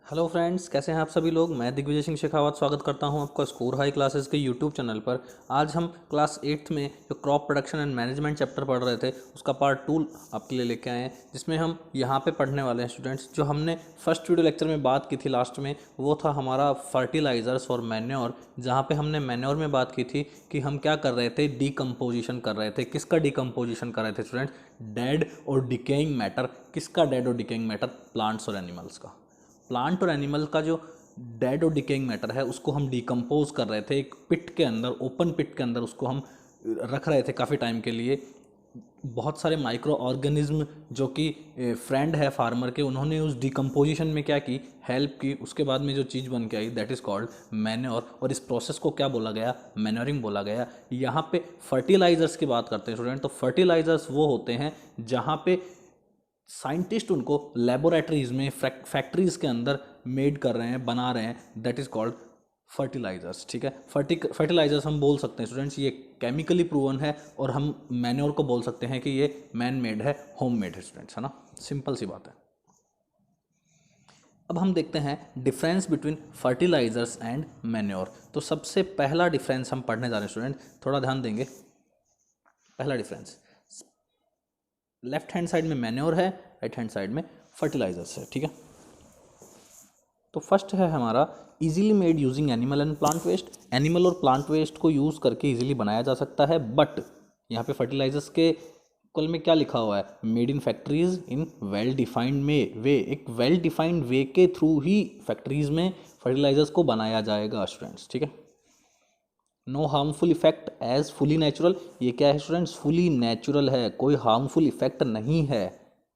Hello friends, कैसे हैं आप सभी लोग। मैं दिग्विजय सिंह शेखावत स्वागत करता हूं आपका स्कोर हाई क्लासेस के यूट्यूब चैनल पर। आज हम क्लास 8th में जो crop production and management chapter पढ़ रहे थे उसका पार्ट 2 आपके लिए लेके आए हैं, जिसमें हम यहां पे पढ़ने वाले हैं स्टूडेंट्स। जो हमने फर्स्ट वीडियो लेक्चर में बात की थी लास्ट में, वो था हमारा फर्टिलाइजर्स और मैन्योर, जहाँ पे हमने मैन्योर में बात की थी कि हम क्या कर रहे थे, डिकम्पोजिशन कर रहे थे। किसका डिकम्पोजिशन कर रहे थे स्टूडेंट्स? डेड और डिकेइंग मैटर। किसका डेड और डिकेइंग मैटर? प्लांट्स और एनिमल्स का। प्लांट और एनिमल का जो डेड और डिकेइंग मैटर है उसको हम डिकम्पोज कर रहे थे एक पिट के अंदर, ओपन पिट के अंदर उसको हम रख रहे थे काफ़ी टाइम के लिए। बहुत सारे माइक्रो ऑर्गेनिज्म जो कि फ्रेंड है फार्मर के, उन्होंने उस डिकम्पोजिशन में क्या की, हेल्प की। उसके बाद में जो चीज़ बन के आई दैट इज़ कॉल्ड मैन्योर, और इस प्रोसेस को क्या बोला गया? मैन्योरिंग बोला गया। यहाँ पे फर्टिलाइजर्स की बात करते हैं स्टूडेंट, तो फर्टिलाइजर्स वो होते हैं जहाँ पे साइंटिस्ट उनको लेबोरेटरीज में, फैक्ट्रीज के अंदर मेड कर रहे हैं, बना रहे हैं, दैट इज कॉल्ड फर्टिलाइजर्स। ठीक है, फर्टिलाइजर्स हम बोल सकते हैं स्टूडेंट्स ये केमिकली प्रूवन है, और हम मैन्योर को बोल सकते हैं कि ये मैन मेड है, होम मेड है स्टूडेंट्स, है ना। सिंपल सी बात है। अब हम देखते हैं difference between fertilisers and manure. तो सबसे पहला डिफरेंस हम पढ़ने जा रहे हैं स्टूडेंट, थोड़ा ध्यान देंगे। पहला डिफरेंस, लेफ्ट हैंड साइड में मैन्योर है, राइट हैंड साइड में फर्टिलाइजर्स है। ठीक है, तो फर्स्ट है हमारा easily made using animal and plant waste. Animal और प्लांट वेस्ट को यूज़ करके इजीली बनाया जा सकता है, बट यहाँ पे फर्टिलाइजर्स के कल में क्या लिखा हुआ है? Made in factories in well defined way. एक वेल डिफाइंड वे के थ्रू ही फैक्ट्रीज में फर्टिलाइजर्स को बनाया जाएगा स्टूडेंट्स। ठीक है, no harmful effect as fully natural. ये क्या है स्टूडेंट्स? फुली नेचुरल है, कोई हार्मफुल इफेक्ट नहीं है।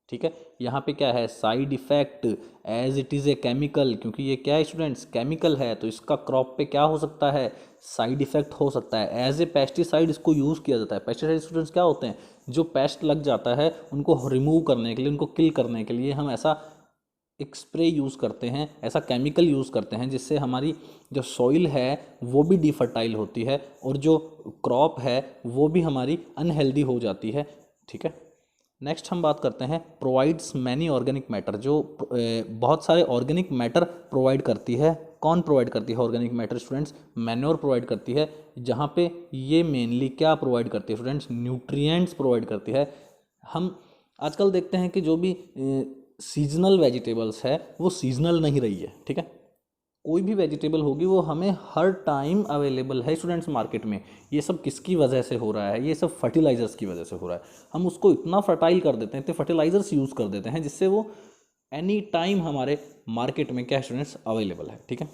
ठीक है, यहाँ पे क्या है? Side effect as it is a chemical, क्योंकि ये क्या है स्टूडेंट्स? केमिकल है, तो इसका क्रॉप पे क्या हो सकता है? साइड इफेक्ट हो सकता है। एज ए पेस्टिसाइड इसको यूज़ किया जाता है। पेस्टिसाइड स्टूडेंट्स क्या होते हैं? जो पेस्ट लग जाता है उनको रिमूव करने के लिए, उनको किल करने के लिए हम ऐसा एक स्प्रे यूज़ करते हैं, ऐसा केमिकल यूज़ करते हैं जिससे हमारी जो सॉइल है वो भी डिफर्टाइल होती है, और जो क्रॉप है वो भी हमारी अनहेल्दी हो जाती है। ठीक है, नेक्स्ट हम बात करते हैं प्रोवाइड्स मैनी ऑर्गेनिक मैटर। जो बहुत सारे ऑर्गेनिक मैटर प्रोवाइड करती है। कौन प्रोवाइड करती है organic matter students? Manure provide करती है। जहाँ पे ये मेनली क्या प्रोवाइड करती है स्टूडेंट्स? न्यूट्रिएंट्स प्रोवाइड करती है। हम आजकल देखते हैं कि जो भी सीजनल वेजिटेबल्स है वो सीजनल नहीं रही है। ठीक है, कोई भी वेजिटेबल होगी वो हमें हर टाइम अवेलेबल है स्टूडेंट्स मार्केट में। ये सब किसकी वजह से हो रहा है? ये सब फर्टिलाइजर्स की वजह से हो रहा है। हम उसको इतना फर्टाइल कर देते हैं, इतने फर्टिलाइजर्स यूज़ कर देते हैं जिससे वो एनी टाइम हमारे मार्केट में क्या स्टूडेंट्स अवेलेबल है। ठीक है,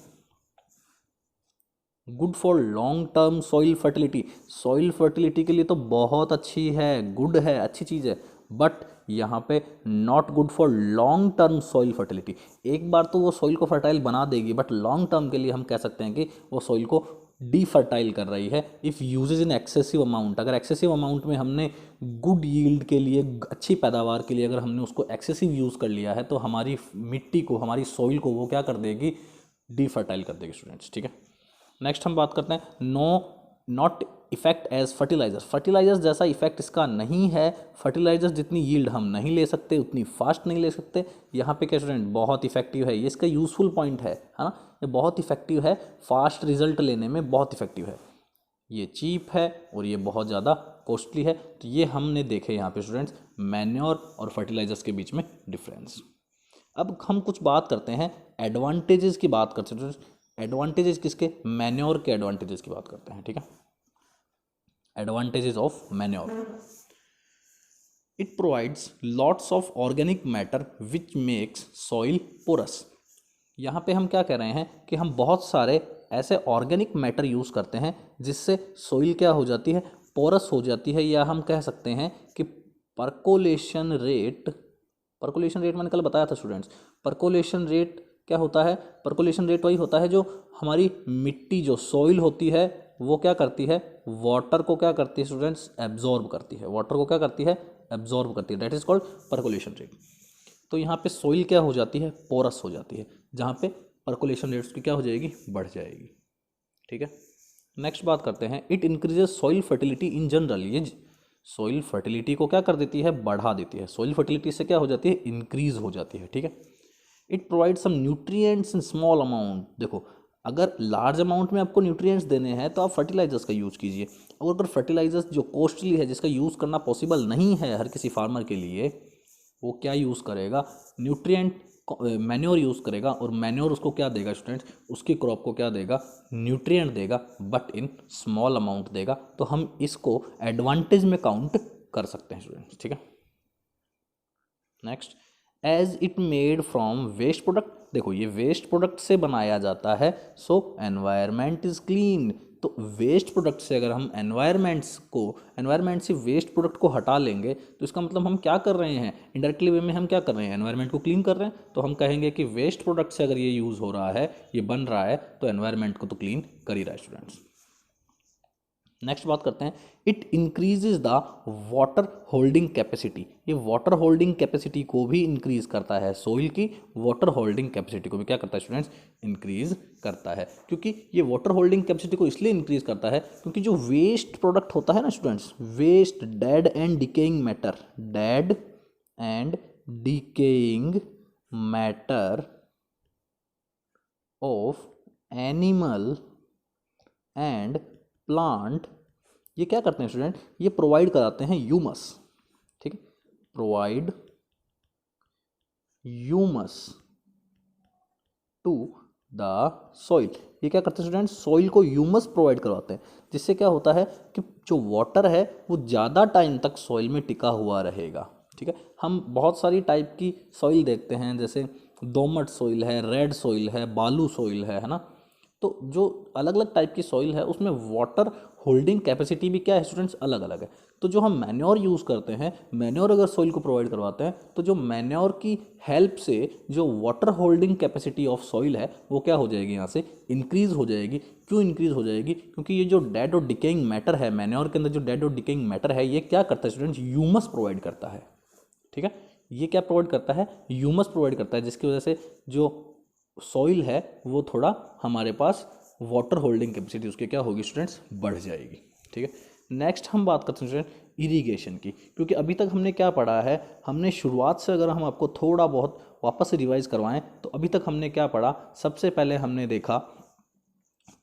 good for long term soil fertility. Soil fertility के लिए तो बहुत अच्छी है, गुड है, अच्छी चीज़ है, बट यहाँ पे not good for long term soil fertility. एक बार तो वो सॉइल को फर्टाइल बना देगी, बट लॉन्ग टर्म के लिए हम कह सकते हैं कि वो सॉइल को डीफर्टाइल कर रही है if usages in excessive amount. अगर एक्सेसिव अमाउंट में हमने गुड यील्ड के लिए, अच्छी पैदावार के लिए अगर हमने उसको एक्सेसिव यूज़ कर लिया है, तो हमारी मिट्टी को, हमारी सॉइल को वो क्या कर देगी? डीफर्टाइल कर देगी स्टूडेंट्स। ठीक है, नेक्स्ट हम बात करते हैं no not effect as fertilisers. Fertilisers जैसा इफेक्ट इसका नहीं है। फर्टिलाइजर्स जितनी यील्ड हम नहीं ले सकते, उतनी फास्ट नहीं ले सकते। यहाँ पे क्या स्टूडेंट? बहुत इफेक्टिव है, ये इसका यूजफुल पॉइंट है ना। ये बहुत इफेक्टिव है, फास्ट रिजल्ट लेने में बहुत इफेक्टिव है। ये चीप है और ये बहुत ज़्यादा कॉस्टली है। तो ये हमने देखे यहाँ पे स्टूडेंट्स मैन्योर और फर्टिलाइजर्स के बीच में डिफरेंस। अब हम कुछ बात करते हैं एडवांटेजेस की बात करते हैं। एडवांटेजेस किसके? मैन्योर के एडवांटेजेस की बात करते हैं। ठीक है, advantages of manure, it provides lots of organic matter which makes soil porous. यहाँ पे हम क्या कह रहे हैं कि हम बहुत सारे ऐसे ऑर्गेनिक मैटर यूज़ करते हैं जिससे सॉइल क्या हो जाती है? पोरस हो जाती है, या हम कह सकते हैं कि परकोलेशन रेट। परकोलेशन रेट मैंने कल बताया था स्टूडेंट्स। परकोलेशन रेट क्या होता है? परकोलेशन रेट वही होता है जो हमारी मिट्टी, जो सॉइल होती है, वो क्या करती है? वाटर को क्या करती है स्टूडेंट्स? एब्जॉर्ब करती है। वाटर को क्या करती है? एब्जॉर्ब करती है। That is called percolation rate. तो यहाँ पे सॉइल क्या हो जाती है? पोरस हो जाती है, जहाँ पे परकोलेशन रेट्स की क्या हो जाएगी? बढ़ जाएगी। ठीक है, नेक्स्ट बात करते हैं it increases soil fertility in general. ये सॉइल फर्टिलिटी को क्या कर देती है? बढ़ा देती है। सॉइल फर्टिलिटी से क्या हो जाती है? इंक्रीज हो जाती है। ठीक है, it provide some nutrients in small amount. देखो, अगर लार्ज अमाउंट में आपको न्यूट्रिएंट्स देने हैं तो आप फर्टिलाइजर्स का यूज़ कीजिए। और अगर फर्टिलाइजर्स जो कॉस्टली है, जिसका यूज़ करना पॉसिबल नहीं है हर किसी फार्मर के लिए, वो क्या यूज़ करेगा, न्यूट्रिएंट मैन्योर यूज़ करेगा। और मैन्योर उसको क्या देगा स्टूडेंट्स, उसकी क्रॉप को क्या देगा, न्यूट्रिएंट देगा, बट इन स्मॉल अमाउंट देगा। तो हम इसको एडवांटेज में काउंट कर सकते हैं स्टूडेंट्स, ठीक है। Next, as it made from waste product. देखो, ये वेस्ट प्रोडक्ट से बनाया जाता है, सो एनवायरमेंट इज क्लीन। तो वेस्ट प्रोडक्ट से अगर हम एनवायरमेंट से वेस्ट प्रोडक्ट को हटा लेंगे तो इसका मतलब हम क्या कर रहे हैं, इनडायरेक्टली वे में हम क्या कर रहे हैं, एनवायरमेंट को क्लीन कर रहे हैं। तो हम कहेंगे कि वेस्ट प्रोडक्ट से अगर ये यूज़ हो रहा है, ये बन रहा है, तो एनवायरमेंट को तो क्लीन कर ही रहा है स्टूडेंट्स। नेक्स्ट बात करते हैं, it increases the water holding capacity. ये वाटर होल्डिंग कैपेसिटी को भी इंक्रीज करता है, सोइल की वाटर होल्डिंग कैपेसिटी को भी क्या करता है स्टूडेंट्स, इंक्रीज करता है। क्योंकि ये वाटर होल्डिंग कैपेसिटी को इसलिए इंक्रीज करता है क्योंकि जो वेस्ट प्रोडक्ट होता है ना students, waste, dead and decaying matter, dead and decaying matter of animal and plant, ये क्या करते हैं स्टूडेंट, ये प्रोवाइड कराते हैं ह्यूमस, ठीक है, provide humus to the soil. ये क्या करते हैं स्टूडेंट, सॉइल को ह्यूमस प्रोवाइड करवाते हैं, जिससे क्या होता है कि जो वाटर है वो ज़्यादा टाइम तक सॉइल में टिका हुआ रहेगा, ठीक है। हम बहुत सारी टाइप की सॉइल देखते हैं, जैसे दोमट सॉइल है, रेड सॉइल है, बालू सॉइल है ना। तो जो अलग अलग टाइप की सॉइल है उसमें वाटर होल्डिंग कैपेसिटी भी क्या है स्टूडेंट्स, अलग अलग है। तो जो हम मैन्योर यूज़ करते हैं, मैन्योर अगर सॉइल को प्रोवाइड करवाते हैं, तो जो मैन्योर की हेल्प से जो water holding capacity of soil है वो क्या हो जाएगी, यहाँ से इंक्रीज हो जाएगी। क्यों इंक्रीज हो जाएगी, क्योंकि ये जो डेड और डिकेइंग मैटर है, मैन्योर के अंदर जो डेड और डिकेइंग मैटर है, ये क्या करता है स्टूडेंट्स, ह्यूमस प्रोवाइड करता है, ठीक है। ये क्या प्रोवाइड करता है, ह्यूमस प्रोवाइड करता है, जिसकी वजह से जो सॉइल है वो थोड़ा हमारे पास वाटर होल्डिंग कैपेसिटी उसकी क्या होगी स्टूडेंट्स, बढ़ जाएगी, ठीक है। नेक्स्ट हम बात करते हैं स्टूडेंट इरिगेशन की, क्योंकि अभी तक हमने क्या पढ़ा है, हमने शुरुआत से अगर हम आपको थोड़ा बहुत वापस से रिवाइज करवाएं तो अभी तक हमने क्या पढ़ा, सबसे पहले हमने देखा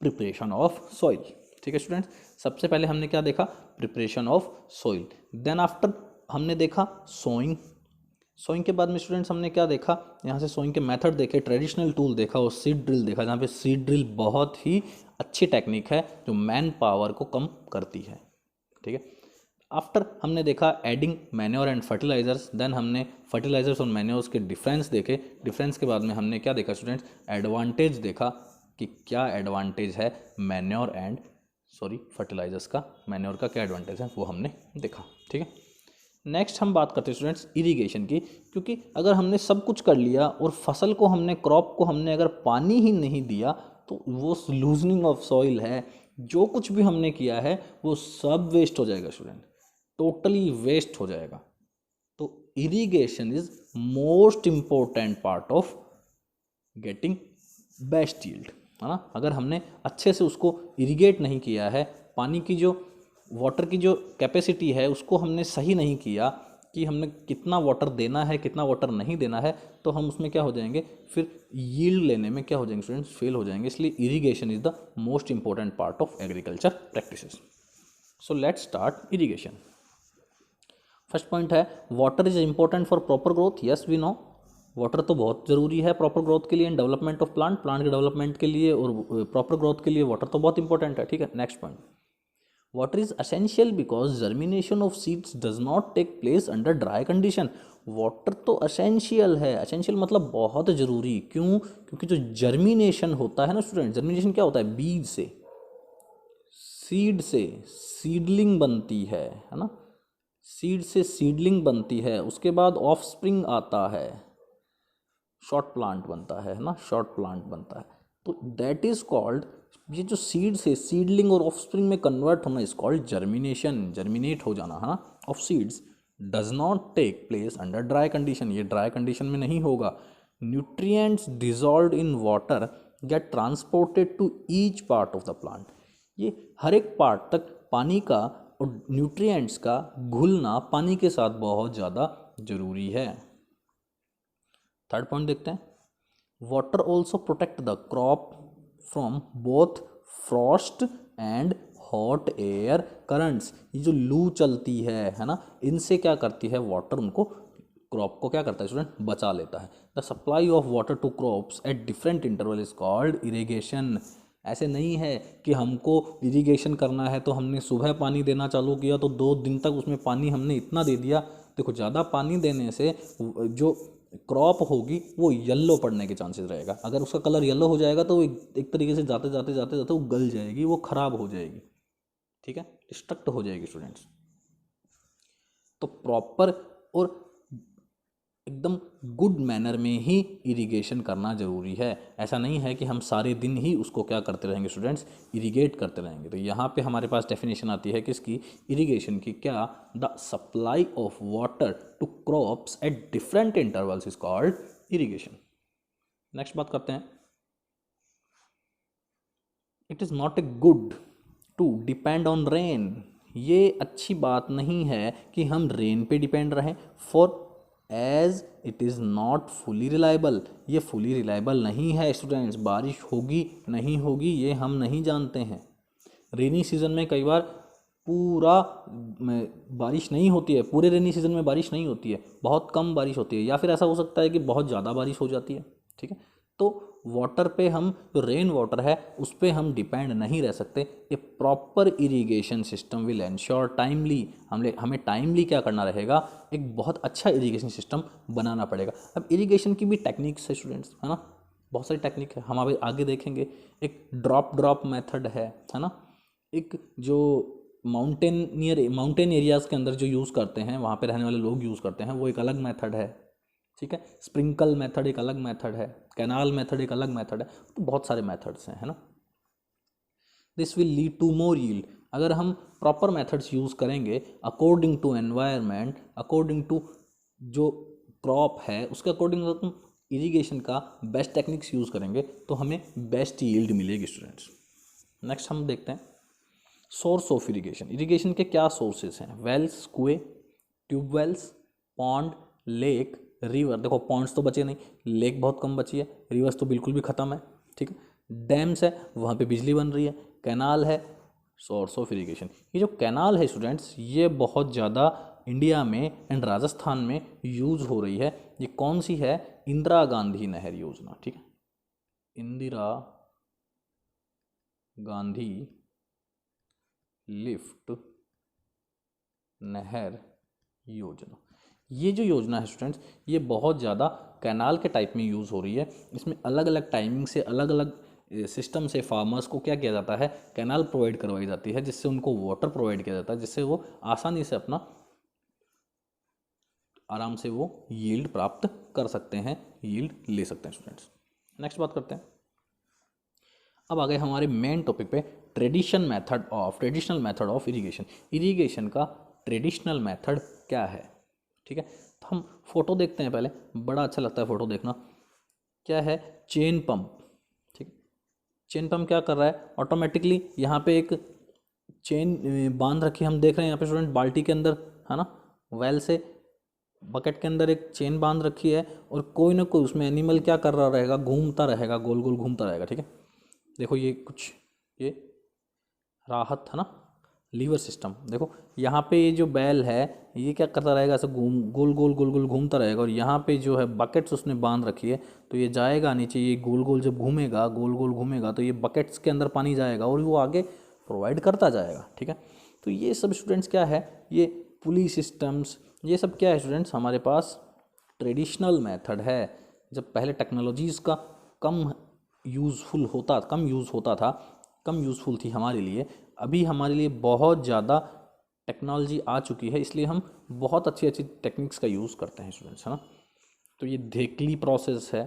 प्रिपरेशन ऑफ सॉइल, ठीक है स्टूडेंट्स। सबसे पहले हमने क्या देखा, preparation of soil. Then after हमने देखा सोइंग। सोइंग के बाद में स्टूडेंट्स हमने क्या देखा, यहाँ से सोइंग के मेथड देखे, ट्रेडिशनल टूल देखा और सीड ड्रिल देखा, जहाँ पे सीड ड्रिल बहुत ही अच्छी टेक्निक है जो मैन पावर को कम करती है, ठीक है। आफ्टर हमने देखा adding manure and fertilisers. Then हमने फर्टिलाइजर्स और मैन्योर्स के डिफरेंस देखे। डिफरेंस के बाद में हमने क्या देखा स्टूडेंट्स, एडवांटेज देखा कि क्या एडवांटेज है मैन्योर एंड फर्टिलाइजर्स का, मैन्योर का क्या एडवांटेज है वो हमने देखा, ठीक है। नेक्स्ट हम बात करते हैं स्टूडेंट्स इरिगेशन की, क्योंकि अगर हमने सब कुछ कर लिया और फसल को हमने, क्रॉप को हमने अगर पानी ही नहीं दिया तो वो लूजनिंग ऑफ सॉइल है, जो कुछ भी हमने किया है वो सब वेस्ट हो जाएगा स्टूडेंट, टोटली वेस्ट हो जाएगा। तो irrigation is most important part of getting best yield, है ना। अगर हमने अच्छे से उसको इरिगेट नहीं किया है, पानी की जो वाटर की जो कैपेसिटी है उसको हमने सही नहीं किया कि हमने कितना वाटर देना है कितना वाटर नहीं देना है, तो हम उसमें क्या हो जाएंगे, फिर यील्ड लेने में क्या हो जाएंगे स्टूडेंट्स, फेल हो जाएंगे। इसलिए irrigation is the most important part of agriculture practices. So let's start irrigation. First point है, water is important for proper growth. Yes we know, water तो बहुत ज़रूरी है प्रॉपर ग्रोथ के लिए and development of plant, plant के development के लिए और प्रॉपर ग्रोथ के लिए वाटर तो बहुत इंपॉर्टेंट है, ठीक है। Next point, water is essential because germination of seeds does not take place under dry condition। Water तो असेंशियल है, असेंशियल मतलब बहुत ज़रूरी, क्यों, क्योंकि जो जर्मिनेशन होता है ना स्टूडेंट, जर्मिनेशन क्या होता है, बीज से, सीड से सीडलिंग बनती है ना, सीड से सीडलिंग बनती है, उसके बाद ऑफस्प्रिंग आता है, शॉर्ट प्लांट बनता है ना, शॉर्ट प्लांट बनता है। तो दैट इज कॉल्ड, ये जो सीड से सीडलिंग और ऑफस्प्रिंग में कन्वर्ट होना इज कॉल्ड जर्मिनेशन, जर्मिनेट हो जाना है ना of seeds. Does not take place under dry condition, ये ड्राई कंडीशन में नहीं होगा। Nutrients dissolved in water get transported to each part of the plant. ये हर एक पार्ट तक पानी का और न्यूट्रिएंट्स का घुलना पानी के साथ बहुत ज़्यादा जरूरी है। थर्ड पॉइंट देखते हैं, water also protect the crop from both Frost and hot air currents. ये जो लू चलती है ना, इनसे क्या करती है वाटर, उनको क्रॉप को क्या करता है स्टूडेंट, बचा लेता है। The supply of water to crops at different interval is called irrigation. ऐसे नहीं है कि हमको इरिगेशन करना है तो हमने सुबह पानी देना चालू किया तो 2 दिन तक उसमें पानी हमने इतना दे दिया। देखो ज़्यादा पानी देने से जो क्रॉप होगी वो येलो पड़ने के चांसेस रहेगा। अगर उसका कलर येलो हो जाएगा तो वो एक तरीके से जाते जाते जाते जाते वो गल जाएगी, वो खराब हो जाएगी, ठीक है, डिस्ट्रक्ट हो जाएगी स्टूडेंट्स। तो प्रॉपर और एकदम गुड मैनर में ही इरिगेशन करना ज़रूरी है। ऐसा नहीं है कि हम सारे दिन ही उसको क्या करते रहेंगे स्टूडेंट्स, इरिगेट करते रहेंगे। तो यहाँ पे हमारे पास डेफिनेशन आती है किसकी, इरिगेशन की, क्या, the supply of water to crops at different intervals is called irrigation. Next बात करते हैं, it is not a good to depend on rain. ये अच्छी बात नहीं है कि हम रेन पे डिपेंड रहें, for as it is not fully reliable. ये फुली रिलायबल नहीं है स्टूडेंट्स, बारिश होगी नहीं होगी ये हम नहीं जानते हैं। रेनी सीजन में कई बार पूरा बारिश नहीं होती है, पूरे रेनी सीजन में बारिश नहीं होती है, बहुत कम बारिश होती है, या फिर ऐसा हो सकता है कि बहुत ज़्यादा बारिश हो जाती है, ठीक है। तो वाटर पे हम, जो रेन वाटर है उस पर हम डिपेंड नहीं रह सकते। A proper irrigation system will ensure timely, हमें टाइमली क्या करना रहेगा, एक बहुत अच्छा इरिगेशन सिस्टम बनाना पड़ेगा। अब इरिगेशन की भी टेक्निक्स है स्टूडेंट्स, है ना, बहुत सारी टेक्निक है, हम अभी आगे देखेंगे। एक ड्रॉप मेथड है ना, एक जो माउंटेन एरियाज़ के अंदर जो यूज़ करते हैं, वहाँ पे रहने वाले लोग यूज़ करते हैं, वो एक अलग मेथड है, ठीक है। स्प्रिंकल मेथड एक अलग मेथड है, कैनाल मेथड एक अलग मेथड है, तो बहुत सारे मेथड्स हैं, है ना। This will lead to more yield. अगर हम प्रॉपर मेथड्स यूज़ करेंगे according to environment, according to जो क्रॉप है उसके अकॉर्डिंग, अगर तुम इरिगेशन का बेस्ट टेक्निक्स यूज़ करेंगे तो हमें बेस्ट यील्ड मिलेगी स्टूडेंट्स। नेक्स्ट हम देखते हैं सोर्स ऑफ इरिगेशन। इरिगेशन के क्या सोर्सेज हैं, वेल्स, कुएं, ट्यूबवेल्स, पॉन्ड, लेक, रिवर। देखो पॉन्ड्स तो बचे नहीं, लेक बहुत कम बची है, रिवर्स तो बिल्कुल भी ख़त्म है, ठीक है। डैम्स है, वहाँ पे बिजली बन रही है, कैनाल है, सोर्स ऑफ इरिगेशन। ये जो कैनाल है स्टूडेंट्स, ये बहुत ज़्यादा इंडिया में एंड राजस्थान में यूज़ हो रही है। ये कौन सी है, इंदिरा गांधी नहर योजना, ठीक है, इंदिरा गांधी लिफ्ट नहर योजना। ये जो योजना है स्टूडेंट्स, ये बहुत ज़्यादा कैनाल के टाइप में यूज़ हो रही है। इसमें अलग अलग टाइमिंग से, अलग अलग सिस्टम से फार्मर्स को क्या किया जाता है, कैनाल प्रोवाइड करवाई जाती है, जिससे उनको वाटर प्रोवाइड किया जाता है, जिससे वो आसानी से अपना आराम से वो यील्ड प्राप्त कर सकते हैं, यील्ड ले सकते हैं स्टूडेंट्स। नेक्स्ट बात करते हैं, अब आ गए हमारे मेन टॉपिक पे, traditional method of irrigation. Irrigation का ट्रेडिशनल मेथड क्या है, ठीक है। तो हम फोटो देखते हैं पहले, बड़ा अच्छा लगता है फोटो देखना। क्या है, चेन पंप, ठीक है। चेन पंप क्या कर रहा है, ऑटोमेटिकली यहाँ पे एक चेन बांध रखी हम देख रहे हैं यहाँ पे स्टूडेंट, बाल्टी के अंदर, है ना, वेल से बकेट के अंदर एक चेन बांध रखी है, और कोई ना कोई उसमें एनिमल क्या कर रहा रहेगा, घूमता रहेगा, गोल गोल घूमता रहेगा, ठीक है। देखो ये कुछ, ये राहत है ना, लीवर सिस्टम। देखो यहाँ पे ये जो बैल है ये क्या करता रहेगा, ऐसे घूम गोल गोल गोल गोल घूमता रहेगा, और यहाँ पे जो है बकेट्स उसने बांध रखी है, तो ये जाएगा नीचे, ये गोल गोल जब घूमेगा, गोल गोल घूमेगा, तो ये बकेट्स के अंदर पानी जाएगा और वो आगे प्रोवाइड करता जाएगा, ठीक है। तो ये सब स्टूडेंट्स क्या है, ये पुली सिस्टम्स, ये सब क्या है स्टूडेंट्स, हमारे पास ट्रेडिशनल मेथड है। जब पहले टेक्नोलॉजीज़ का कम यूज़ होता था, कम यूज़फुल थी हमारे लिए, अभी हमारे लिए बहुत ज़्यादा टेक्नोलॉजी आ चुकी है, इसलिए हम बहुत अच्छी अच्छी टेक्निक्स का यूज़ करते हैं स्टूडेंट्स, है ना। तो ये धेकली प्रोसेस है,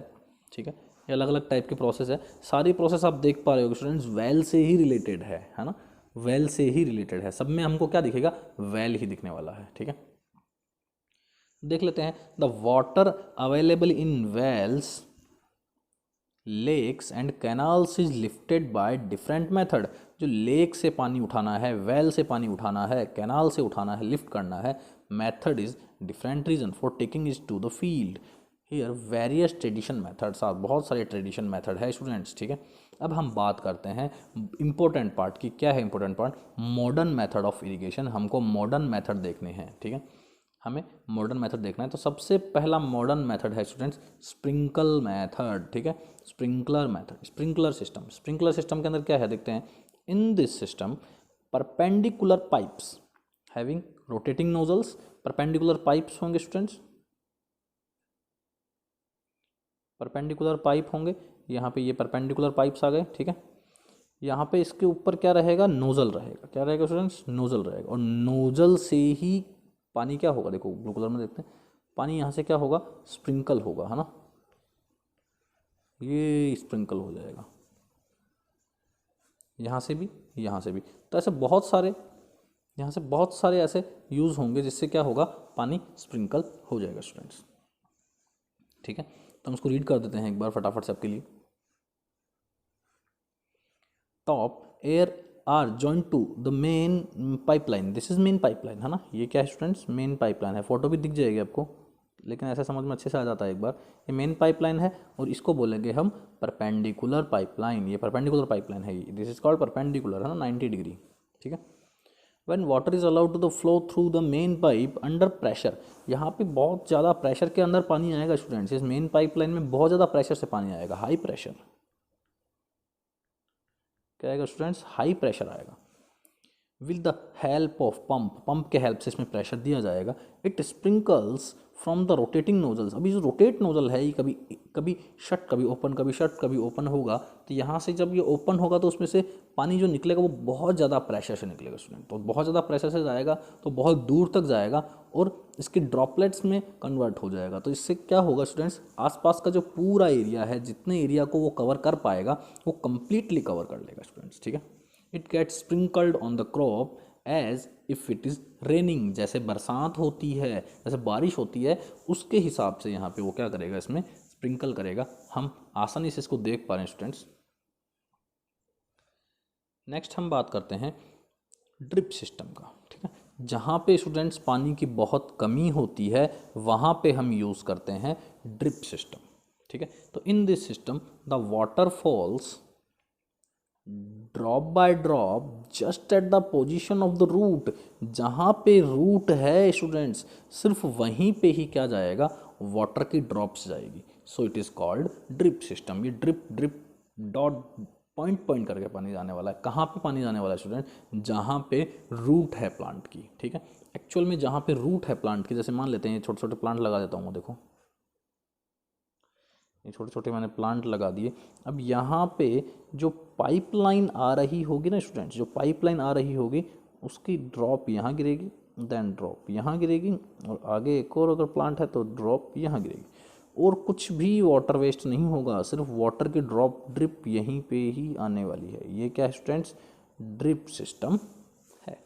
ठीक है, ये अलग अलग टाइप के प्रोसेस है। सारी प्रोसेस आप देख पा रहे हो स्टूडेंट्स, वेल से ही रिलेटेड है ना, वेल से ही रिलेटेड है। सब में हमको क्या दिखेगा, वेल ही दिखने वाला है, ठीक है। देख लेते हैं, the water available in wells, lakes and canals is lifted by different method. जो लेक से पानी उठाना है, वेल से पानी उठाना है, कैनाल से उठाना है, लिफ्ट करना है, method is different reason for taking is to the field. Here various tradition methods are, बहुत सारे ट्रेडिशन मेथड है स्टूडेंट्स, ठीक है। अब हम बात करते हैं इंपॉर्टेंट पार्ट की। क्या है important part? Modern method of irrigation. हमको मॉडर्न मेथड देखने हैं, ठीक है, हमें मॉडर्न मेथड देखना है। तो सबसे पहला मॉडर्न मेथड है स्टूडेंट्स स्प्रिंकल मेथड, ठीक है, sprinkler method, sprinkler system. Sprinkler system के अंदर क्या है देखते हैं। इन this system perpendicular pipes having rotating nozzles, perpendicular pipes होंगे स्टूडेंट्स, परपेंडिकुलर पाइप होंगे। यहाँ पे ये परपेंडिकुलर पाइप्स आ गए, ठीक है। यहाँ पे इसके ऊपर क्या रहेगा? नोजल रहेगा। क्या रहेगा स्टूडेंट्स? नोजल रहेगा। और नोजल से ही पानी क्या होगा, देखो ब्लू कलर में देखते हैं, पानी यहाँ से क्या होगा? स्प्रिंकल होगा, है ना, ये स्प्रिंकल हो जाएगा यहाँ से भी, यहाँ से भी। तो ऐसे बहुत सारे, यहाँ से बहुत सारे ऐसे यूज़ होंगे जिससे क्या होगा? पानी स्प्रिंकल हो जाएगा स्टूडेंट्स, ठीक है। तो हम इसको रीड कर देते हैं एक बार फटाफट से आपके लिए। Top air are joint to the main pipeline, this is main pipeline, है ना। ये क्या है स्टूडेंट्स? मेन पाइपलाइन है। फोटो भी दिख जाएगी आपको, लेकिन ऐसा समझ में अच्छे से आ जाता है एक बार। ये मेन पाइपलाइन है और इसको बोलेंगे हम परपेंडिकुलर पाइपलाइन। ये परपेंडिकुलर पाइपलाइन है, दिस इज कॉल्ड परपेंडिकुलर, है ना, 90 डिग्री, ठीक है। When water is allowed to the flow through the main pipe under pressure, यहाँ पे बहुत ज़्यादा प्रेशर के अंदर पानी आएगा स्टूडेंट्स। इस मेन पाइपलाइन में बहुत ज़्यादा प्रेशर से पानी आएगा, हाई प्रेशर। क्या आएगा स्टूडेंट्स? हाई प्रेशर आएगा। With the help of pump, pump के हेल्प से इसमें प्रेशर दिया जाएगा। It sprinkles from the rotating nozzles. अभी जो रोटेट नोजल है ये कभी कभी शट, कभी ओपन, कभी शट, कभी ओपन होगा। तो यहाँ से जब ये ओपन होगा तो उसमें से पानी जो निकलेगा वो बहुत ज़्यादा प्रेशर से निकलेगा स्टूडेंट। तो बहुत ज़्यादा प्रेशर से जाएगा तो बहुत दूर तक जाएगा और इसके ड्रॉपलेट्स में कन्वर्ट हो जाएगा। तो इससे क्या होगा स्टूडेंट्स? आसपास का जो पूरा एरिया है, जितने एरिया को वो कवर कर पाएगा वो कंप्लीटली कवर कर लेगा स्टूडेंट्स, ठीक है। It gets sprinkled on the crop as if it is raining, जैसे बरसात होती है, जैसे बारिश होती है, उसके हिसाब से यहाँ पे वो क्या करेगा? इसमें स्प्रिंकल करेगा। हम आसानी से इसको देख पा रहे हैं स्टूडेंट्स। नेक्स्ट हम बात करते हैं ड्रिप सिस्टम का, ठीक है। जहाँ पे स्टूडेंट्स पानी की बहुत कमी होती है वहाँ पे हम यूज़ करते हैं ड्रिप सिस्टम, ठीक है। तो in this system the water falls drop by drop just at the position of the root. जहाँ पे रूट है स्टूडेंट्स सिर्फ वहीं पे ही क्या जाएगा? वाटर की ड्रॉप्स जाएगी। So it is called drip system. ये drip drip dot point point करके पानी जाने वाला है। कहाँ पे पानी जाने वाला है स्टूडेंट? जहाँ पे रूट है प्लांट की, ठीक है। एक्चुअल में जहाँ पे रूट है प्लांट की, जैसे मान लेते हैं ये छोटे छोटे प्लांट लगा देता हूँ, देखो ये छोटे छोटे मैंने प्लांट लगा दिए। अब यहाँ पे जो पाइपलाइन आ रही होगी ना स्टूडेंट्स, जो पाइपलाइन आ रही होगी उसकी ड्रॉप यहाँ गिरेगी, देन ड्रॉप यहाँ गिरेगी, और आगे एक और अगर प्लांट है तो ड्रॉप यहाँ गिरेगी। और कुछ भी वाटर वेस्ट नहीं होगा, सिर्फ वाटर की ड्रॉप ड्रिप यहीं पे ही आने वाली है। ये क्या है स्टूडेंट्स? ड्रिप सिस्टम है,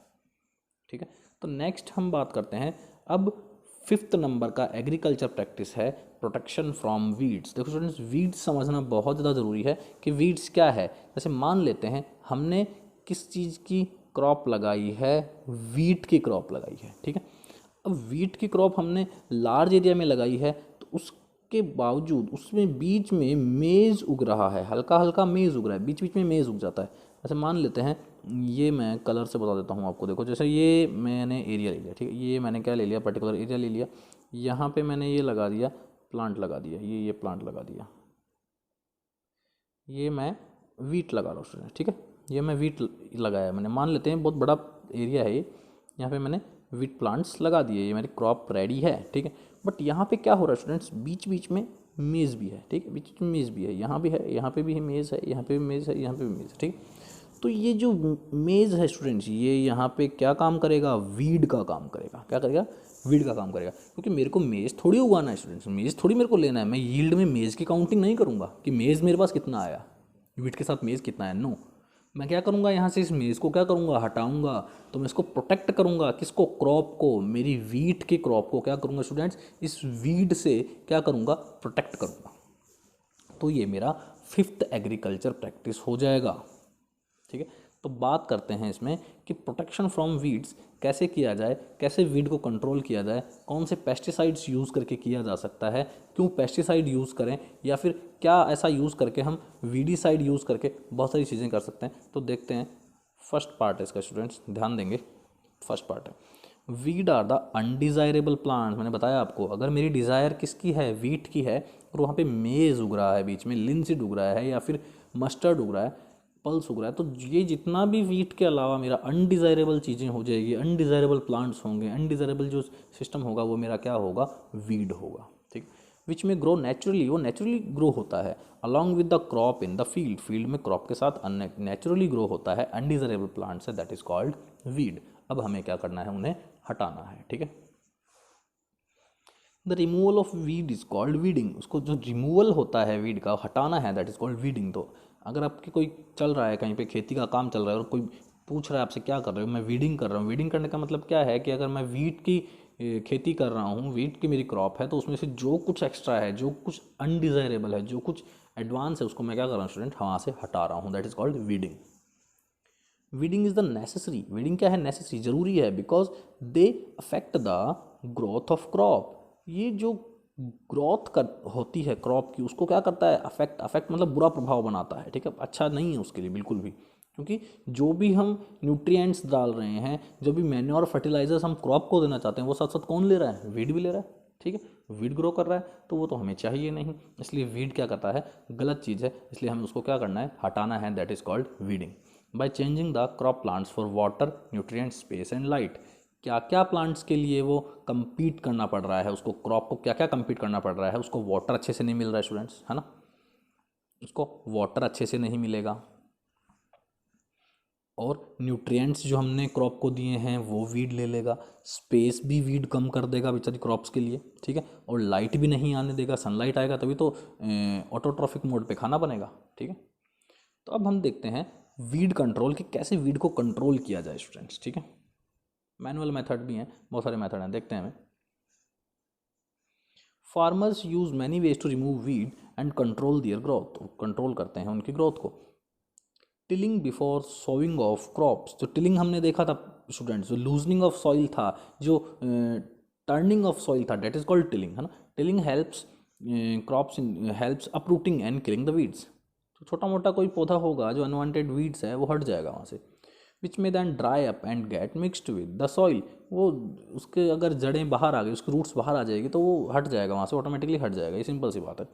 ठीक है। तो नेक्स्ट हम बात करते हैं अब 5th नंबर का एग्रीकल्चर प्रैक्टिस है प्रोटेक्शन फ्रॉम वीड्स। देखो स्टूडेंट्स, वीड्स समझना बहुत ज़्यादा ज़रूरी है कि वीड्स क्या है। जैसे मान लेते हैं हमने किस चीज़ की क्रॉप लगाई है? वीट की क्रॉप लगाई है, ठीक है। अब वीट की क्रॉप हमने लार्ज एरिया में लगाई है तो उसके बावजूद उसमें बीच में मेज़ उग रहा है, हल्का हल्का मेज़ उग रहा है, बीच बीच में मेज़ उग जाता है। जैसे मान लेते हैं, ये मैं कलर से बता देता हूँ आपको। देखो जैसे ये मैंने एरिया ले लिया, ठीक है, ये मैंने क्या ले लिया? पर्टिकुलर एरिया ले लिया। यहाँ पे मैंने ये लगा दिया, प्लांट लगा दिया, ये प्लांट लगा दिया, ये मैं वीट लगा रहा हूँ स्टूडेंट, ठीक है। ये मैं वीट लगाया मैंने, मान लेते हैं बहुत बड़ा एरिया है ये, यहाँ पे मैंने वीट प्लांट्स लगा दिए, ये मेरी क्रॉप रेडी है, ठीक है। बट यहाँ पे क्या हो रहा है स्टूडेंट्स? बीच बीच में मेज़ भी है, ठीक है, बीच में मेज़ भी है, यहाँ भी है, यहाँ पे भी मेज़ है, यहाँ पे भी मेज़ है, यहाँ पे भी मेज़ है, ठीक। तो ये जो मेज़ है स्टूडेंट्स, ये यहाँ पे क्या काम करेगा? वीड का काम करेगा। क्या करेगा? वीड का काम करेगा। क्योंकि मेरे को मेज़ थोड़ी उगाना है स्टूडेंट्स, मेज़ थोड़ी मेरे को लेना है। मैं यील्ड में मेज़ की काउंटिंग नहीं करूँगा कि मेज़ मेरे पास कितना आया, वीड के साथ मेज़ कितना है, नो। मैं क्या करूँगा? यहाँ से इस मेज़ को क्या करूँगा? हटाऊँगा। तो मैं इसको प्रोटेक्ट करूँगा, किसको? क्रॉप को, मेरी वीट की क्रॉप को क्या करूँगा स्टूडेंट्स? इस वीड से क्या करूँगा? प्रोटेक्ट करूँगा। तो ये मेरा 5th एग्रीकल्चर प्रैक्टिस हो जाएगा, ठीक है। तो बात करते हैं इसमें कि प्रोटेक्शन फ्रॉम वीड्स कैसे किया जाए, कैसे वीड को कंट्रोल किया जाए, कौन से पेस्टिसाइड्स यूज़ करके किया जा सकता है, क्यों पेस्टिसाइड यूज़ करें, या फिर क्या ऐसा यूज़ करके हम वीडीसाइड यूज़ करके बहुत सारी चीज़ें कर सकते हैं। तो देखते हैं, फर्स्ट पार्ट है इसका स्टूडेंट्स, ध्यान देंगे। फर्स्ट पार्ट है weed are the undesirable plants. मैंने बताया आपको, अगर मेरी डिज़ायर किसकी है, वीट की है, और वहाँ पे मेज़ उग रहा है, बीच में लिनसीड उग रहा है, या फिर मस्टर्ड उग रहा है, पल्स उग रहा है, तो ये जितना भी वीट के अलावा मेरा अनडिज़ायरेबल चीज़ें हो जाएगी, अनडिज़ायरेबल प्लांट्स होंगे, अनडिज़ायरेबल जो सिस्टम होगा वो मेरा क्या होगा, वीड होगा। ठीक, विच में ग्रो नेचुरली, वो नेचुरली ग्रो होता है along with the crop in the field, field में क्रॉप के साथ नेचुरली ग्रो होता है अनडिज़ायरेबल प्लांट्स है, दैट इज कॉल्ड वीड। अब हमें क्या करना है, उन्हें हटाना है। ठीक है, the removal of weed is called weeding. उसको जो रिमूवल होता है वीड का, हटाना है, दैट इज कॉल्ड वीडिंग। तो अगर आपके कोई चल रहा है कहीं पे, खेती का काम चल रहा है, और कोई पूछ रहा है आपसे क्या कर रहे हो, मैं वीडिंग कर रहा हूँ। वीडिंग करने का मतलब क्या है कि अगर मैं वीट की खेती कर रहा हूँ, वीट की मेरी क्रॉप है, तो उसमें से जो कुछ एक्स्ट्रा है, जो कुछ अनडिज़ायरेबल है, जो कुछ एडवांस है, उसको मैं क्या कर रहा हूँ स्टूडेंट, वहाँ से हटा रहा हूँ, that is called weeding. Weeding is the necessary, weeding क्या है, नेसेसरी, जरूरी है, because they affect the growth of crop. ये जो ग्रोथ कर होती है क्रॉप की, उसको क्या करता है, अफेक्ट, अफेक्ट मतलब बुरा प्रभाव बनाता है। ठीक है, अच्छा नहीं है उसके लिए बिल्कुल भी, क्योंकि जो भी हम न्यूट्रिएंट्स डाल रहे हैं, जो भी मैन्योर फर्टिलाइजर्स हम क्रॉप को देना चाहते हैं, वो साथ साथ कौन ले रहा है, वीड भी ले रहा है। ठीक है, वीड ग्रो कर रहा है, तो वो तो हमें चाहिए नहीं, इसलिए वीड क्या करता है, गलत चीज़ है, इसलिए हमें उसको क्या करना है, हटाना है, that is called weeding. By changing the crop plants for water, nutrient, space and light. क्या क्या प्लांट्स के लिए वो compete करना पड़ रहा है, उसको क्रॉप को क्या क्या compete करना पड़ रहा है, उसको वाटर अच्छे से नहीं मिल रहा है स्टूडेंट्स, है ना, उसको वाटर अच्छे से नहीं मिलेगा, और न्यूट्रिएंट्स जो हमने क्रॉप को दिए हैं वो वीड ले लेगा, स्पेस भी वीड कम कर देगा बेचारी क्रॉप्स के लिए। ठीक है, और लाइट भी नहीं आने देगा, सनलाइट आएगा तभी तो ऑटोट्रॉफिक मोड पे खाना बनेगा। ठीक है, तो अब हम देखते हैं वीड कंट्रोल, कि कैसे वीड को कंट्रोल किया जाए स्टूडेंट्स। ठीक है, मैनुअल मेथड भी हैं, बहुत सारे मेथड हैं, देखते हैं हमें। Farmers use many ways to remove weed and control their growth, control करते हैं उनकी ग्रोथ को। Tilling before sowing of crops, तो टिलिंग हमने देखा था स्टूडेंट्स, जो लूजनिंग ऑफ सॉइल था, जो टर्निंग ऑफ सॉइल था, डेट इज कॉल्ड टिलिंग, है ना। Tilling helps crops, helps uprooting and killing the weeds. तो छोटा मोटा कोई पौधा होगा जो अनवांटेड वीड्स है, वो हट जाएगा वहाँ से। विच में then dry up and get mixed with the soil, वो उसके अगर जड़ें बाहर आ गई, उसकी रूट्स बाहर आ जाएगी, तो वो हट जाएगा वहाँ से, ऑटोमेटिकली हट जाएगा, ये सिंपल सी बात है।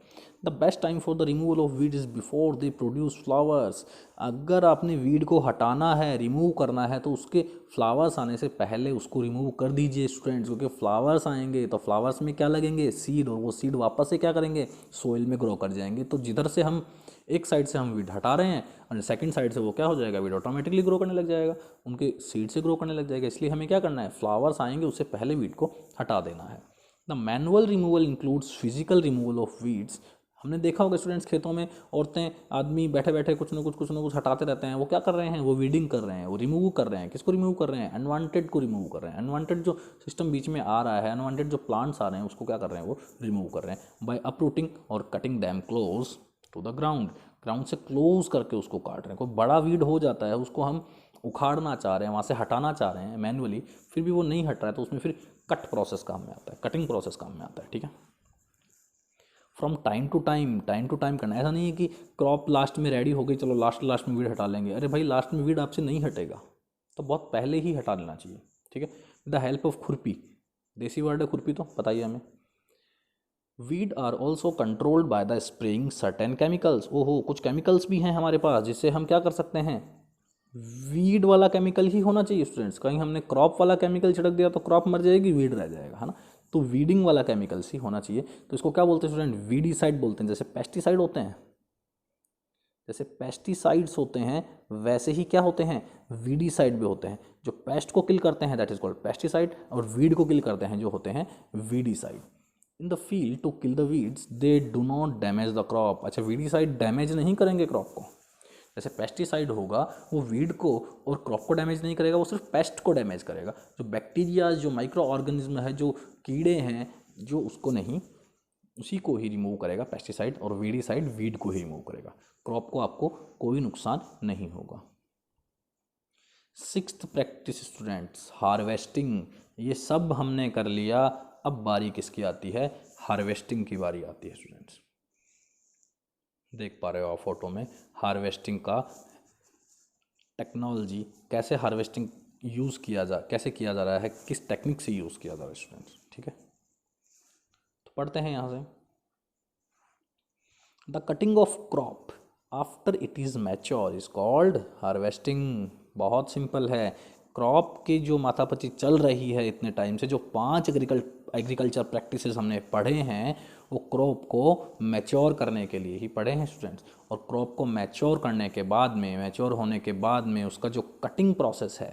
The best time for the removal of weed is before they produce flowers. अगर आपने वीड को हटाना है, रिमूव करना है, तो उसके फ्लावर्स आने से पहले उसको रिमूव कर दीजिए स्टूडेंट्स, क्योंकि फ्लावर्स आएंगे तो फ्लावर्स में क्या लगेंगे, सीड, और वो सीड वापस से क्या करेंगे, सोइल में ग्रो कर जाएंगे। तो जिधर से हम एक साइड से हम वीड हटा रहे हैं, और सेकंड साइड से वो क्या हो जाएगा, वीड ऑटोमेटिकली ग्रो करने लग जाएगा, उनके सीड से ग्रो करने लग जाएगा। इसलिए हमें क्या करना है, फ्लावर्स आएंगे उससे पहले वीड को हटा देना है। The manual removal includes physical removal of weeds. हमने देखा होगा स्टूडेंट्स, खेतों में औरतें, आदमी बैठे बैठे कुछ ना कुछ हटाते रहते हैं। वो क्या कर रहे हैं, वो वीडिंग कर रहे हैं, वो रिमूव कर रहे हैं। किसको रिमूव कर रहे हैं, अनवांटेड को रिमूव कर रहे हैं। अनवांटेड जो सिस्टम बीच में आ रहा है, अनवांटेड जो प्लांट्स आ रहे हैं, उसको क्या कर रहे हैं, वो रिमूव कर रहे हैं बाय अपरूटिंग और cutting them close to the ground. Ground से क्लोज करके उसको काट रहे हैं। कोई बड़ा वीड हो जाता है, उसको हम उखाड़ना चाह रहे हैं, वहाँ से हटाना चाह रहे हैं मैनुअली, फिर भी वो नहीं हट रहा है, तो उसमें फिर कट प्रोसेस काम में आता है, कटिंग प्रोसेस काम में आता है। ठीक है, फ्रॉम टाइम टू टाइम करना। ऐसा नहीं है कि क्रॉप लास्ट में रेडी हो गई, चलो लास्ट में वीड हटा लेंगे। अरे भाई, लास्ट में वीड आपसे नहीं हटेगा, तो बहुत पहले ही हटा लेना चाहिए। ठीक है, द हेल्प ऑफ खुरपी, देसी वर्ड है खुरपी, तो बताइए हमें। Weed are also controlled by the spraying certain chemicals. ओहो, कुछ केमिकल्स भी हैं हमारे पास जिससे हम क्या कर सकते हैं, वीड वाला केमिकल ही होना चाहिए स्टूडेंट्स। कहीं हमने क्रॉप वाला केमिकल छिड़क दिया तो क्रॉप मर जाएगी, वीड रह जाएगा, है ना। तो वीडिंग वाला केमिकल्स ही होना चाहिए। तो इसको क्या बोलते हैं स्टूडेंट, वीडीसाइड बोलते हैं। जैसे पेस्टिसाइड होते हैं, जैसे पेस्टिसाइड्स होते हैं, वैसे ही क्या होते हैं, वीडीसाइड भी होते हैं। जो पेस्ट को किल करते हैं दैट इज कॉल्ड पेस्टिसाइड, और वीड को किल करते हैं जो होते हैं weedicide. In the field to kill the weeds they do not damage the crop. अच्छा, वीडीसाइड डैमेज नहीं करेंगे क्रॉप को। जैसे पेस्टिसाइड होगा, वो वीड को और क्रॉप को डैमेज नहीं करेगा, वो सिर्फ पेस्ट को डैमेज करेगा। जो बैक्टीरिया, जो माइक्रो ऑर्गेनिज्म है, जो कीड़े हैं, जो उसको नहीं, उसी को ही रिमूव करेगा पेस्टिसाइड, और वीडीसाइड वीड को ही रिमूव करेगा। क्रॉप को आपको कोई नुकसान नहीं होगा। Sixth practice students, harvesting. ये सब हमने कर लिया, अब बारी किसकी आती है? हार्वेस्टिंग की बारी आती है स्टूडेंट्स। देख पा रहे हो आप फोटो में हार्वेस्टिंग का टेक्नोलॉजी, कैसे हार्वेस्टिंग कैसे किया जा रहा है, किस टेक्निक से यूज़ किया जा रहा है स्टूडेंट्स। ठीक है, तो पढ़ते हैं यहाँ से। The cutting of crop after it is mature is called harvesting. बहुत सिंपल है। क्रॉप की जो माथापच्ची चल रही है इतने टाइम से, जो 5 एग्रीकल्चर प्रैक्टिसेस हमने पढ़े हैं, वो क्रॉप को मैच्योर करने के लिए ही पढ़े हैं स्टूडेंट्स। और क्रॉप को मैच्योर करने के बाद में, मैच्योर होने के बाद में उसका जो कटिंग प्रोसेस है,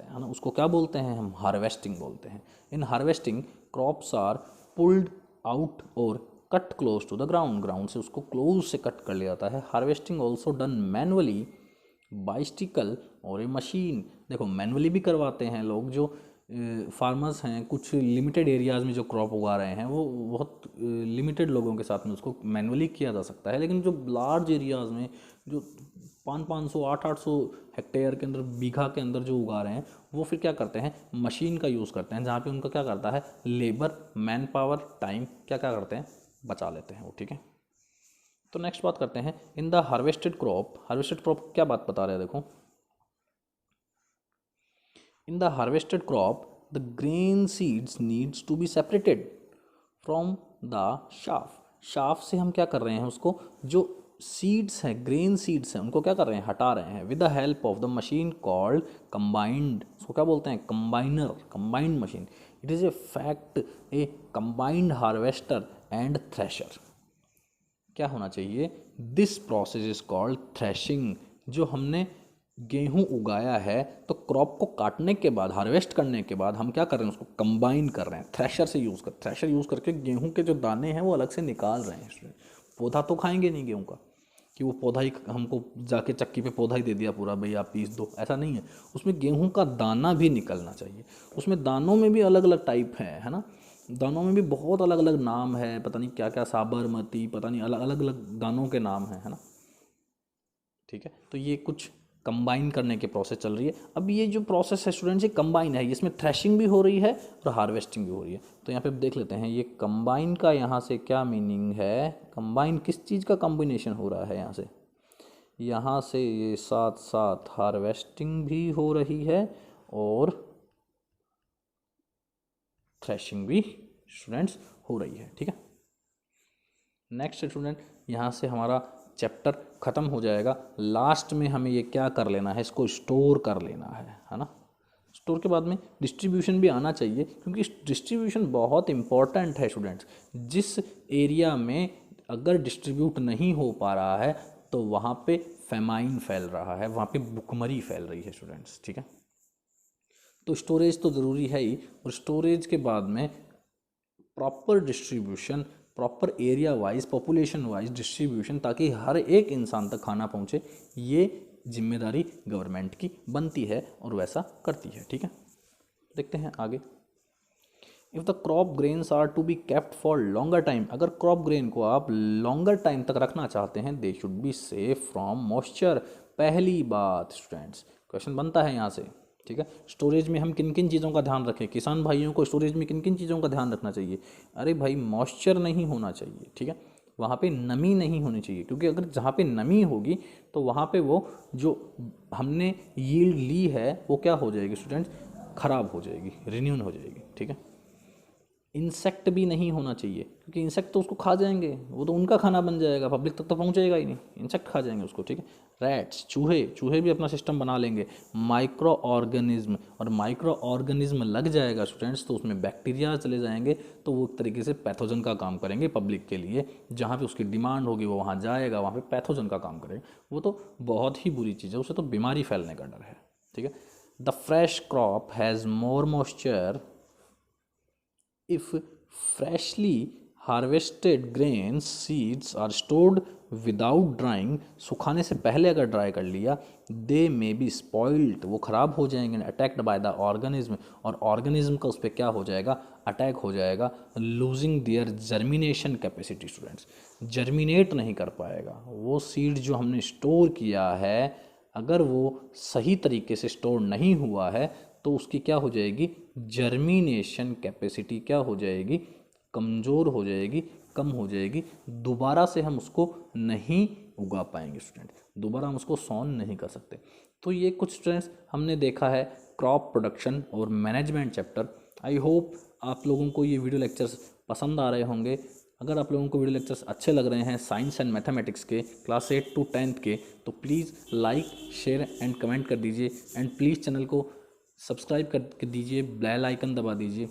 है ना, उसको क्या बोलते हैं हम? हार्वेस्टिंग बोलते हैं। In harvesting crops are pulled out और cut close to the ground से उसको क्लोज से कट कर लिया जाता है। Harvesting also done manually, by sickle और ए मशीन। देखो मैनुअली भी करवाते हैं लोग, जो फार्मर्स हैं कुछ लिमिटेड एरियाज़ में जो क्रॉप उगा रहे हैं, वो बहुत लिमिटेड लोगों के साथ में उसको मैनुअली किया जा सकता है। लेकिन जो लार्ज एरियाज़ में, जो 500 800 हेक्टेयर के अंदर, बीघा के अंदर जो उगा रहे हैं, वो फिर क्या करते हैं? मशीन का यूज़ करते हैं, जहाँ पे उनका क्या करता है? लेबर, मैन पावर, टाइम क्या करते हैं? बचा लेते हैं वो। ठीक है, तो नेक्स्ट बात करते हैं इन द हार्वेस्टेड क्रॉप क्या बात बता रहे हैं? देखो, in the harvested crop the grain seeds needs to be separated from the chaff से हम क्या कर रहे हैं? उसको जो सीड्स हैं, ग्रेन सीड्स हैं, उनको क्या कर रहे हैं? हटा रहे हैं। With the help of the machine called combined, उसको क्या बोलते हैं? Combined machine. It is a fact A combined harvester and thresher. क्या होना चाहिए? This process is called threshing. जो हमने गेहूं उगाया है, तो क्रॉप को काटने के बाद, हार्वेस्ट करने के बाद हम क्या कर रहे हैं? उसको कंबाइन कर रहे हैं, थ्रेशर यूज़ करके गेहूं के जो दाने हैं वो अलग से निकाल रहे हैं। पौधा तो खाएंगे नहीं गेहूं का, कि वो पौधा ही हमको जाके चक्की पे पौधा ही दे दिया पूरा, भाई आप पीस दो, ऐसा नहीं है। उसमें गेहूं का दाना भी निकलना चाहिए। उसमें दानों में भी अलग अलग टाइप है ना, दानों में भी बहुत अलग अलग नाम है, पता नहीं क्या क्या, साबरमती, पता नहीं, अलग अलग दानों के नाम है ना। ठीक है, तो ये कुछ कंबाइन करने की प्रोसेस चल रही है। अब ये जो प्रोसेस है स्टूडेंट्स, ये कंबाइन है, इसमें थ्रेशिंग भी हो रही है और हार्वेस्टिंग भी हो रही है। तो यहाँ पे देख लेते हैं ये कंबाइन का यहाँ से क्या मीनिंग है। कंबाइन किस चीज़ का कॉम्बिनेशन हो रहा है? यहाँ से ये साथ साथ हार्वेस्टिंग भी हो रही है और थ्रेशिंग भी स्टूडेंट्स हो रही है। ठीक है, नेक्स्ट स्टूडेंट, यहाँ से हमारा चैप्टर ख़त्म हो जाएगा। लास्ट में हमें ये क्या कर लेना है? इसको स्टोर कर लेना है ना। स्टोर के बाद में डिस्ट्रीब्यूशन भी आना चाहिए, क्योंकि डिस्ट्रीब्यूशन बहुत इंपॉर्टेंट है स्टूडेंट्स। जिस एरिया में अगर डिस्ट्रीब्यूट नहीं हो पा रहा है, तो वहाँ पे फेमाइन फैल रहा है, वहाँ पे भुखमरी फैल रही है स्टूडेंट्स। ठीक है, तो स्टोरेज तो ज़रूरी है ही, और स्टोरेज के बाद में proper distribution, proper area wise, population wise distribution, ताकि हर एक इंसान तक खाना पहुंचे, ये जिम्मेदारी गवर्नमेंट की बनती है और वैसा करती है। ठीक है, देखते हैं आगे। If the crop grains are to be kept for longer time, अगर क्रॉप ग्रेन को आप लॉन्गर टाइम तक रखना चाहते हैं, they should be safe from moisture. पहली बात स्टूडेंट्स, क्वेश्चन बनता है यहाँ से। ठीक है, स्टोरेज में हम किन किन चीज़ों का ध्यान रखें? किसान भाइयों को स्टोरेज में किन किन चीज़ों का ध्यान रखना चाहिए? अरे भाई, मॉइस्चर नहीं होना चाहिए। ठीक है, वहाँ पे नमी नहीं होनी चाहिए, क्योंकि अगर जहाँ पे नमी होगी तो वहाँ पे वो जो हमने यील्ड ली है वो क्या हो जाएगी स्टूडेंट्स? ख़राब हो जाएगी, रिन्यून हो जाएगी। ठीक है, इंसेक्ट भी नहीं होना चाहिए, क्योंकि इंसेक्ट तो उसको खा जाएंगे, वो तो उनका खाना बन जाएगा, पब्लिक तक तो पहुंचेगा ही नहीं, इंसेक्ट खा जाएंगे उसको। ठीक है, रैट्स, चूहे भी अपना सिस्टम बना लेंगे। माइक्रो ऑर्गेनिज्म, और माइक्रो ऑर्गेनिज्म लग जाएगा स्टूडेंट्स, तो उसमें बैक्टीरिया चले जाएंगे, तो वो एक तरीके से पैथोजन का काम करेंगे पब्लिक के लिए। जहाँ पे उसकी डिमांड होगी वो वहाँ जाएगा, वहाँ पे पैथोजन का काम करेगा। वो तो बहुत ही बुरी चीज़ है, उससे तो बीमारी फैलने का डर है। ठीक है, the fresh crop has more moisture if freshly harvested grains seeds are stored without drying, सुखाने से पहले अगर ड्राई कर लिया, they may be spoiled, वो ख़राब हो जाएंगे, अटैक्ड बाय द ऑर्गेनिज्म, और ऑर्गेनिज्म का उस पर क्या हो जाएगा? अटैक हो जाएगा, losing their germination capacity. Students, germinate नहीं कर पाएगा वो सीड जो हमने स्टोर किया है, अगर वो सही तरीके से स्टोर नहीं हुआ है तो उसकी क्या हो जाएगी, जर्मिनेशन कैपेसिटी क्या हो जाएगी, कमज़ोर हो जाएगी, कम हो जाएगी, दोबारा से हम उसको नहीं उगा पाएंगे स्टूडेंट, दोबारा हम उसको सॉन नहीं कर सकते। तो ये कुछ स्टूडेंट्स हमने देखा है क्रॉप प्रोडक्शन और मैनेजमेंट चैप्टर। आई होप आप लोगों को ये वीडियो लेक्चर्स पसंद आ रहे होंगे। अगर आप लोगों को वीडियो लेक्चर्स अच्छे लग रहे हैं साइंस एंड मैथमेटिक्स के क्लास 8 to 10 के, तो please like share and comment कर दीजिए एंड प्लीज़ चैनल को सब्सक्राइब कर दीजिए, बेल आइकन दबा दीजिए।